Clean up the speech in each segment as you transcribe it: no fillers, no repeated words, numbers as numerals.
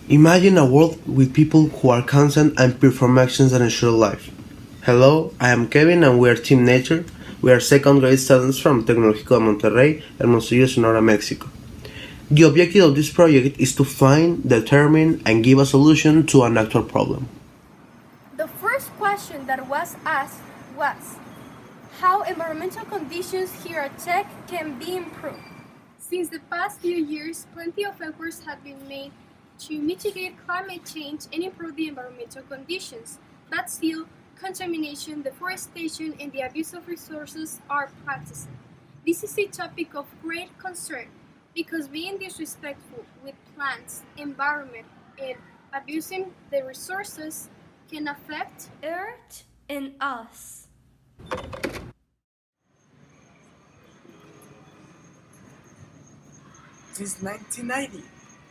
Imagine a world with people who are constant and perform actions that ensure life. Hello, I am Kevin and we are Team Nature. We are second grade students from Tecnológico de Monterrey, Hermosillo, Sonora, Mexico. The objective of this project is to find, determine, and give a solution to an actual problem. The first question that was asked was, how environmental conditions here at Tech can be improved? Since the past few years, plenty of efforts have been made to mitigate climate change and improve the environmental conditions, but still, contamination, deforestation, and the abuse of resources are practiced. This is a topic of great concern because being disrespectful with plants, environment, and abusing the resources can affect Earth and us. Since 1990,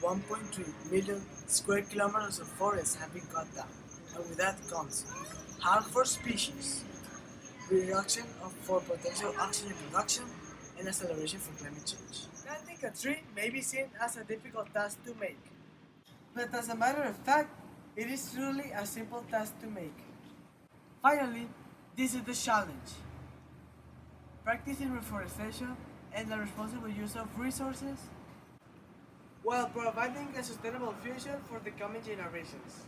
1.3 million square kilometers of forests have been cut down, and with that comes harm for species, reduction for potential oxygen production, and acceleration for climate change. Planting a tree may be seen as a difficult task to make, but as a matter of fact, it is truly a simple task to make. Finally, this is the challenge. Practicing reforestation and the responsible use of resources while providing a sustainable future for the coming generations.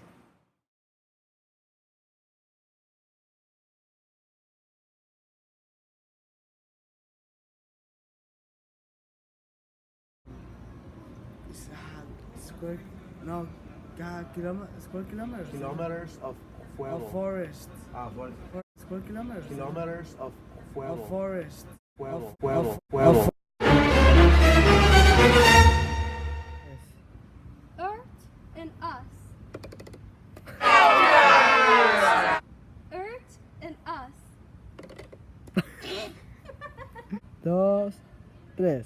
Square, no, square kilometers. Kilometers of fuego. Of forest. Forest. Square kilometers. Kilometers of fuego. Of forest. Fuego. Of- Fuego. of- Fuego. of- Earth and us. Earth and us. Dos, tres.